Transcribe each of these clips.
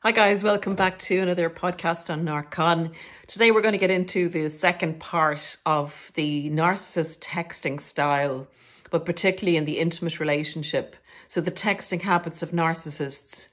Hi guys, welcome back to another podcast on narcscon. Today we're going to get into the second part of the narcissist texting style, but particularly in the intimate relationship. So the texting habits of narcissists.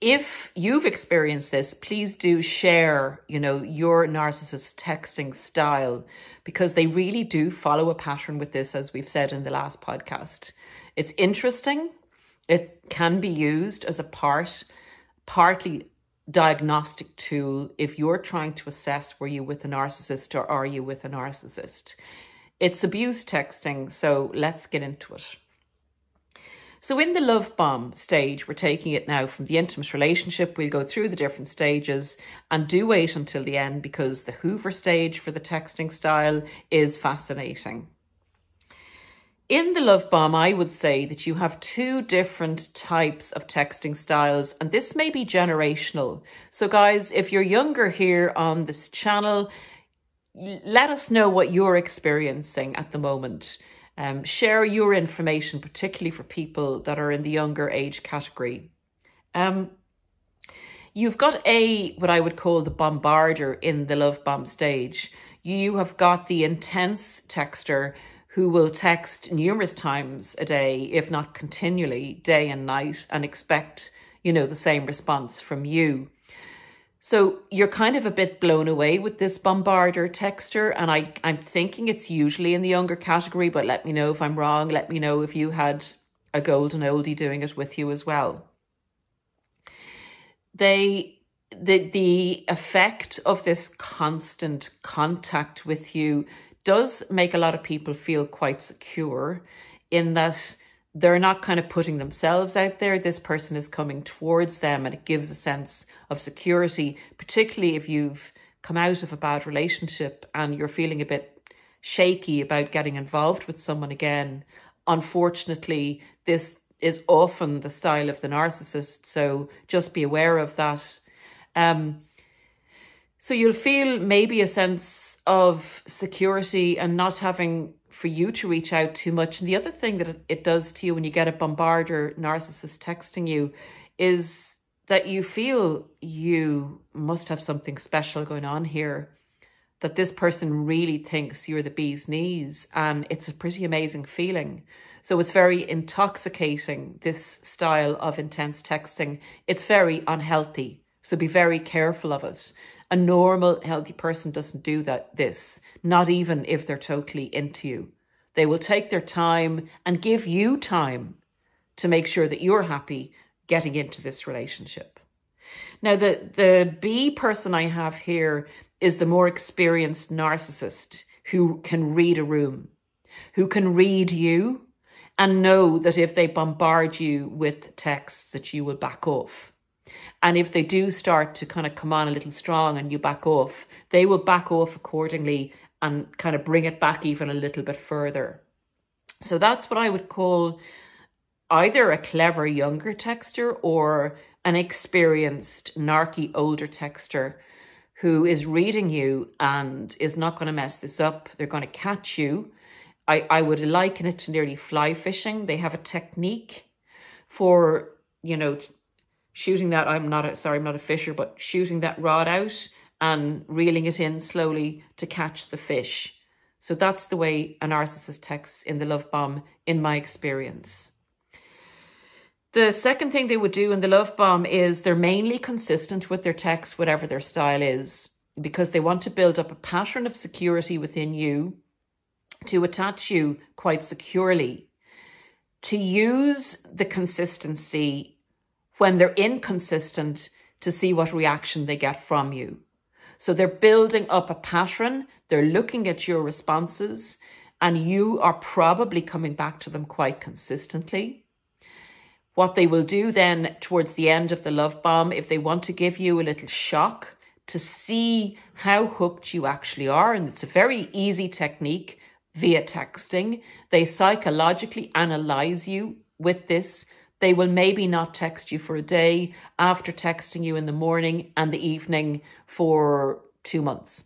If you've experienced this, please do share, your narcissist texting style, because they really do follow a pattern with this, as we've said in the last podcast. It's interesting. It can be used as a partly diagnostic tool if you're trying to assess, were you with a narcissist or are you with a narcissist? It's abuse texting, so let's get into it. So in the love bomb stage, we're taking it now from the intimate relationship. We'll go through the different stages and do wait until the end, because the Hoover stage for the texting style is fascinating. In the love bomb, I would say that you have two different types of texting styles, and this may be generational. So guys, if you're younger here on this channel, let us know what you're experiencing at the moment. Share your information, particularly for people that are in the younger age category. You've got what I would call the bombarder in the love bomb stage. You have got the intense texter who will text numerous times a day, if not continually, day and night, and expect, the same response from you. So you're kind of a bit blown away with this bombarder texter, and I'm thinking it's usually in the younger category, but let me know if I'm wrong. Let me know if you had a golden oldie doing it with you as well. The effect of this constant contact with you does make a lot of people feel quite secure, in that they're not kind of putting themselves out there. This person is coming towards them, and it gives a sense of security, particularly if you've come out of a bad relationship and you're feeling a bit shaky about getting involved with someone again. Unfortunately, this is often the style of the narcissist, so just be aware of that. So you'll feel maybe a sense of security and not having for you to reach out too much. And the other thing that it does to you when you get a bombarder narcissist texting you is that you feel you must have something special going on here, that this person really thinks you're the bee's knees, and it's a pretty amazing feeling. So it's very intoxicating, this style of intense texting. It's very unhealthy, so be very careful of it. A normal, healthy person doesn't do this, not even if they're totally into you. They will take their time and give you time to make sure that you're happy getting into this relationship. Now, the B person I have here is the more experienced narcissist who can read a room, who can read you and know that if they bombard you with texts that you will back off. And if they do start to kind of come on a little strong and you back off, they will back off accordingly and kind of bring it back even a little bit further. So that's what I would call either a clever younger texter or an experienced narky older texter who is reading you and is not going to mess this up. They're going to catch you. I would liken it to nearly fly fishing. They have a technique for, shooting that, I'm not a fisher, but shooting that rod out and reeling it in slowly to catch the fish. So that's the way a narcissist texts in the love bomb, in my experience. The second thing they would do in the love bomb is they're mainly consistent with their texts, whatever their style is, because they want to build up a pattern of security within you, to attach you quite securely, to use the consistency when they're inconsistent to see what reaction they get from you. So they're building up a pattern, they're looking at your responses, and you are probably coming back to them quite consistently. What they will do then towards the end of the love bomb, if they want to give you a little shock to see how hooked you actually are, and it's a very easy technique via texting, they psychologically analyze you with this. They will maybe not text you for a day after texting you in the morning and the evening for 2 months.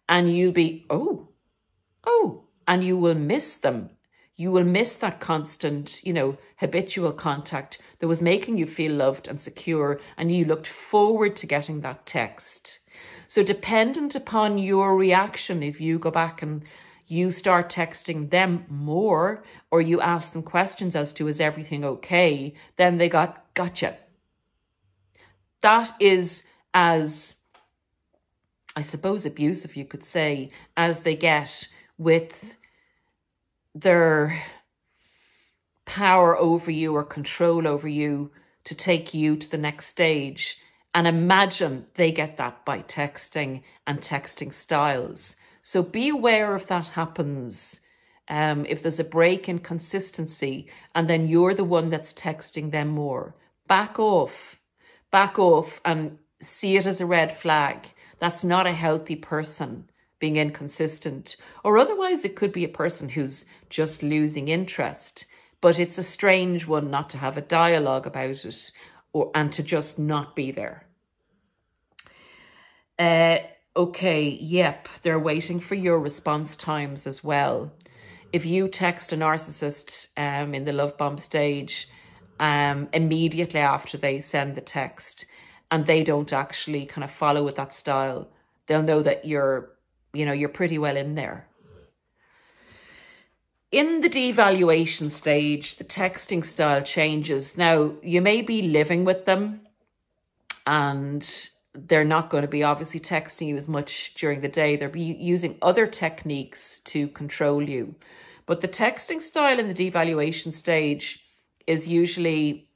And you'll be, and you will miss them. you will miss that constant, you know, habitual contact that was making you feel loved and secure, and you looked forward to getting that text. So dependent upon your reaction, if you go back and you start texting them more, or you ask them questions as to, is everything okay? Then they gotcha. That is as, I suppose, abusive, you could say, as they get with their power over you or control over you to take you to the next stage. And imagine they get that by texting and texting styles. So be aware if that happens. If there's a break in consistency and then you're the one that's texting them more, back off and see it as a red flag. That's not a healthy person being inconsistent. Or otherwise it could be a person who's just losing interest, but it's a strange one not to have a dialogue about it and to just not be there. Okay, yep, they're waiting for your response times as well. If you text a narcissist in the love bomb stage immediately after they send the text and they don't actually kind of follow with that style, they'll know that you're pretty well in there. In the devaluation stage, the texting style changes. Now, you may be living with them and they're not going to be obviously texting you as much during the day. They'll be using other techniques to control you. But the texting style in the devaluation stage is usually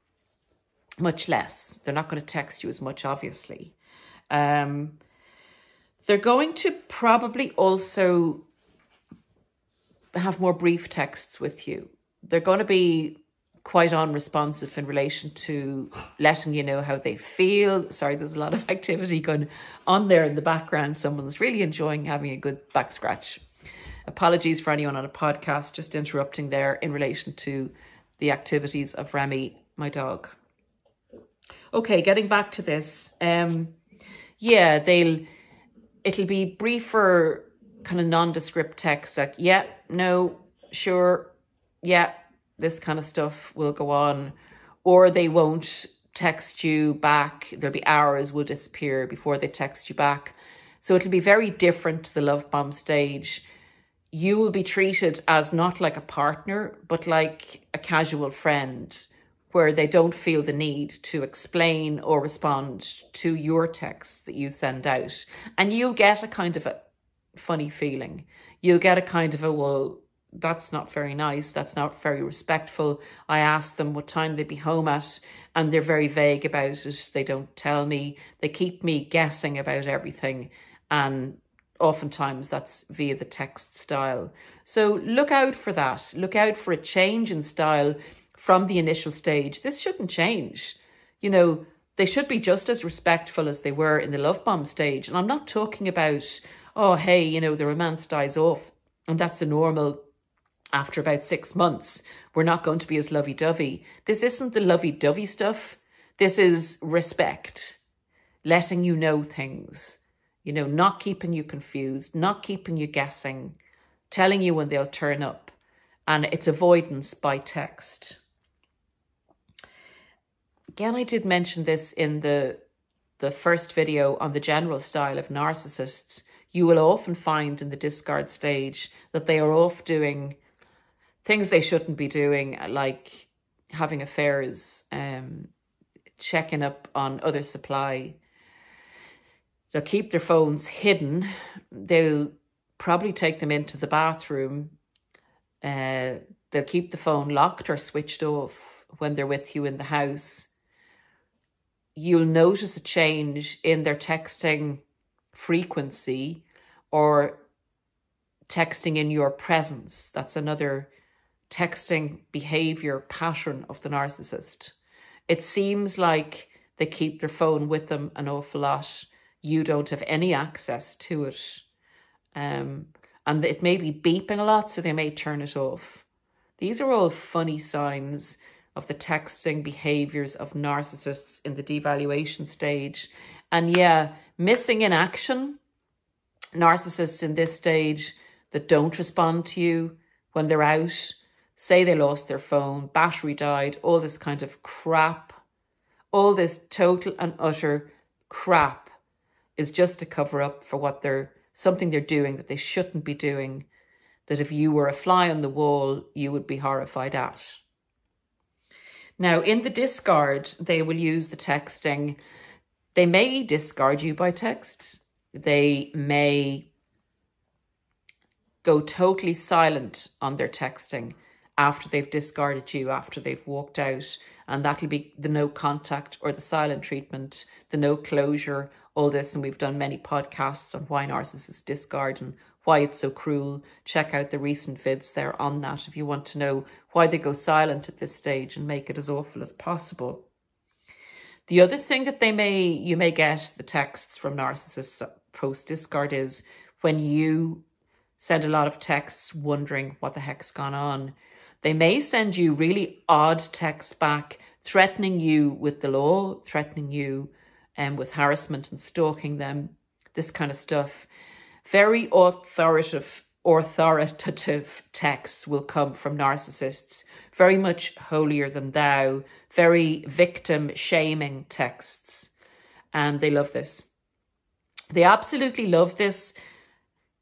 much less. They're not going to text you as much, obviously. They're going to probably also have more brief texts with you. They're going to be quite unresponsive in relation to letting you know how they feel. Sorry, there's a lot of activity going on there in the background. Someone's really enjoying having a good back scratch. Apologies for anyone on a podcast, just interrupting there in relation to the activities of Remy, my dog. Okay, getting back to this. Yeah, it'll be briefer, kind of nondescript text like, yeah, no, sure, yeah, this kind of stuff will go on. Or they won't text you back. There'll be hours will disappear before they text you back. So it'll be very different to the love bomb stage. You will be treated as not like a partner, but like a casual friend, where they don't feel the need to explain or respond to your texts that you send out. And you'll get a kind of a funny feeling. You'll get a kind of a, well, that's not very nice. That's not very respectful. I asked them what time they'd be home at, and they're very vague about it. They don't tell me. They keep me guessing about everything. And oftentimes that's via the text style. So look out for that. Look out for a change in style from the initial stage. This shouldn't change. You know, they should be just as respectful as they were in the love bomb stage. And I'm not talking about, oh, hey, you know, the romance dies off and that's a normal after about 6 months. We're not going to be as lovey-dovey. This isn't the lovey-dovey stuff. This is respect, letting you know things, you know, not keeping you confused, not keeping you guessing, telling you when they'll turn up. And it's avoidance by text. Again, I did mention this in the first video on the general style of narcissists. You will often find in the discard stage that they are off doing things they shouldn't be doing, like having affairs, checking up on other supply. They'll keep their phones hidden. They'll probably take them into the bathroom. They'll keep the phone locked or switched off when they're with you in the house. You'll notice a change in their texting frequency or texting in your presence. That's another texting behaviour pattern of the narcissist. It seems like they keep their phone with them an awful lot. You don't have any access to it. And it may be beeping a lot, so they may turn it off. These are all funny signs of the texting behaviours of narcissists in the devaluation stage. And yeah, missing in action. Narcissists in this stage that don't respond to you when they're out. say they lost their phone, battery died, all this kind of crap, all this total and utter crap is just a cover up for what something they're doing that they shouldn't be doing, that if you were a fly on the wall, you would be horrified at. Now, in the discard, they will use the texting. They may discard you by text. They may go totally silent on their texting after they've discarded you, after they've walked out. And that'll be the no contact or the silent treatment, the no closure, all this. And we've done many podcasts on why narcissists discard and why it's so cruel. Check out the recent vids there on that if you want to know why they go silent at this stage and make it as awful as possible. The other thing that you may get the texts from narcissists post-discard is when you send a lot of texts wondering what the heck's gone on. They may send you really odd texts back, threatening you with the law, threatening you with harassment and stalking them, this kind of stuff. Very authoritative texts will come from narcissists, very much holier than thou, very victim-shaming texts. And they love this. They absolutely love this.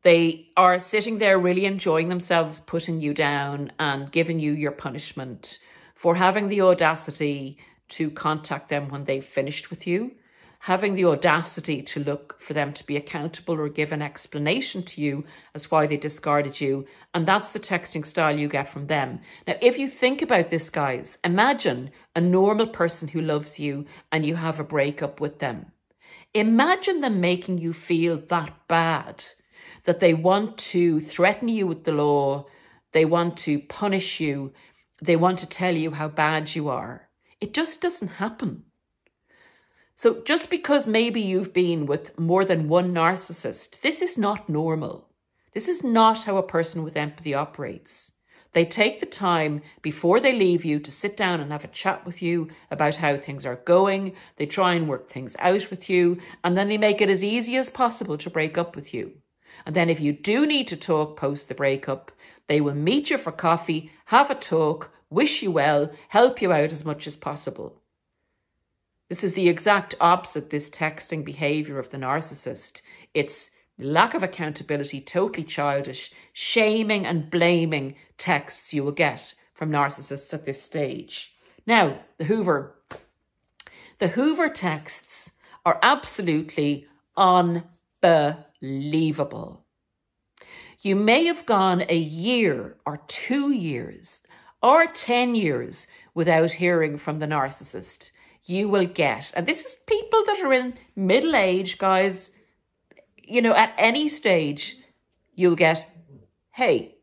They are sitting there really enjoying themselves, putting you down and giving you your punishment for having the audacity to contact them when they've finished with you, having the audacity to look for them to be accountable or give an explanation to you as why they discarded you. And that's the texting style you get from them. Now, if you think about this, guys, imagine a normal person who loves you and you have a breakup with them. Imagine them making you feel that bad, that they want to threaten you with the law, they want to punish you, they want to tell you how bad you are. It just doesn't happen. So just because maybe you've been with more than one narcissist, this is not normal. This is not how a person with empathy operates. They take the time before they leave you to sit down and have a chat with you about how things are going. They try and work things out with you, and then they make it as easy as possible to break up with you. And then if you do need to talk post the breakup, they will meet you for coffee, have a talk, wish you well, help you out as much as possible. This is the exact opposite, this texting behaviour of the narcissist. It's lack of accountability, totally childish, shaming and blaming texts you will get from narcissists at this stage. Now, the Hoover texts are absolutely unbelievable. You may have gone a year or 2 years or 10 years without hearing from the narcissist. You will get, and this is people that are in middle age, guys, you know, at any stage, you'll get, hey,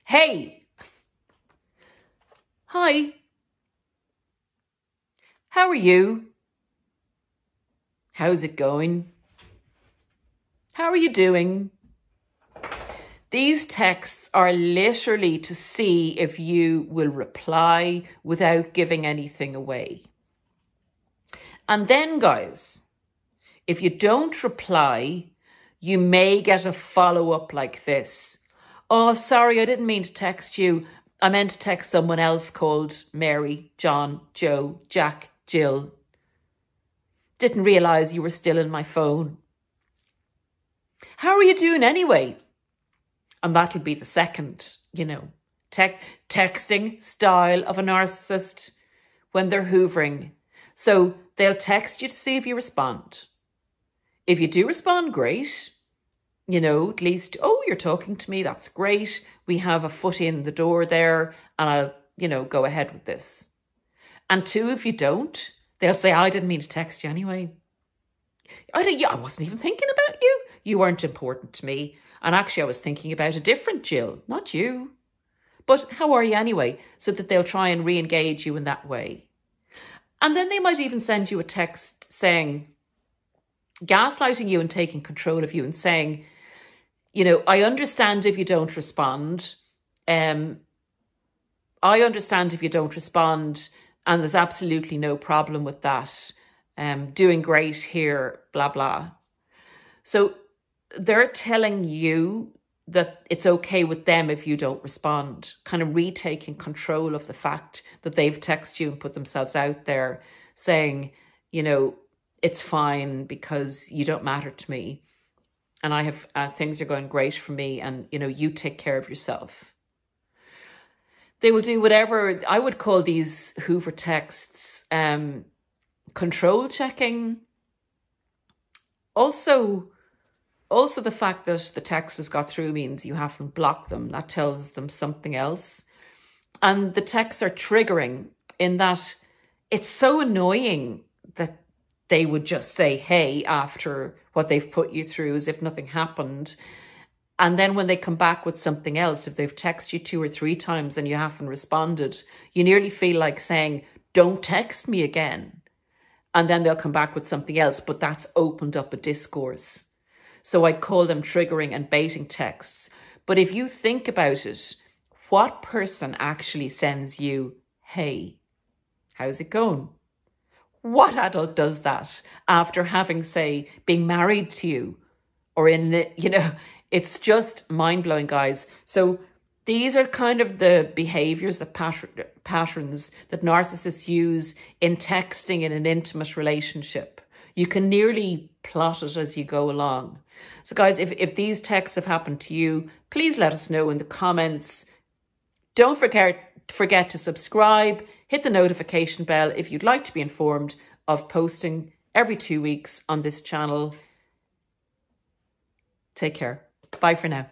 hi, how are you? How's it going? How are you doing? These texts are literally to see if you will reply without giving anything away. And then, guys, if you don't reply, you may get a follow-up like this. Oh, sorry, I didn't mean to text you. I meant to text someone else called Mary, John, Joe, Jack, Jill. Didn't realise you were still in my phone. How are you doing anyway? And that'll be the second, you know, texting style of a narcissist when they're hoovering. So they'll text you to see if you respond. If you do respond, great. You know, at least, oh, you're talking to me. That's great. We have a foot in the door there and I'll, you know, go ahead with this. And two, if you don't, they'll say, I didn't mean to text you anyway. I wasn't even thinking about you. You weren't important to me. And actually, I was thinking about a different Jill, not you. But how are you anyway? So that they'll try and re-engage you in that way. And then they might even send you a text saying, gaslighting you and taking control of you and saying, you know, I understand if you don't respond. I understand if you don't respond, and there's absolutely no problem with that. Doing great here, blah, blah. So they're telling you that it's okay with them if you don't respond, kind of retaking control of the fact that they've texted you and put themselves out there saying, you know, it's fine because you don't matter to me. And I have things are going great for me. And, you know, you take care of yourself. They will do whatever. I would call these Hoover texts control checking. Also the fact that the text has got through means you haven't blocked them. That tells them something else. And the texts are triggering in that it's so annoying that they would just say, hey, after what they've put you through as if nothing happened. And then when they come back with something else, if they've texted you 2 or 3 times and you haven't responded, you nearly feel like saying, don't text me again. And then they'll come back with something else, but that's opened up a discourse. So I'd call them triggering and baiting texts. But if you think about it, what person actually sends you, hey, how's it going? What adult does that after having, say, being married to you or in the, you know, it's just mind-blowing, guys. So these are kind of the behaviours, the patterns that narcissists use in texting in an intimate relationship. You can nearly plot it as you go along. So guys, if these texts have happened to you, please let us know in the comments. Don't forget to subscribe, hit the notification bell if you'd like to be informed of posting every 2 weeks on this channel. Take care. Bye for now.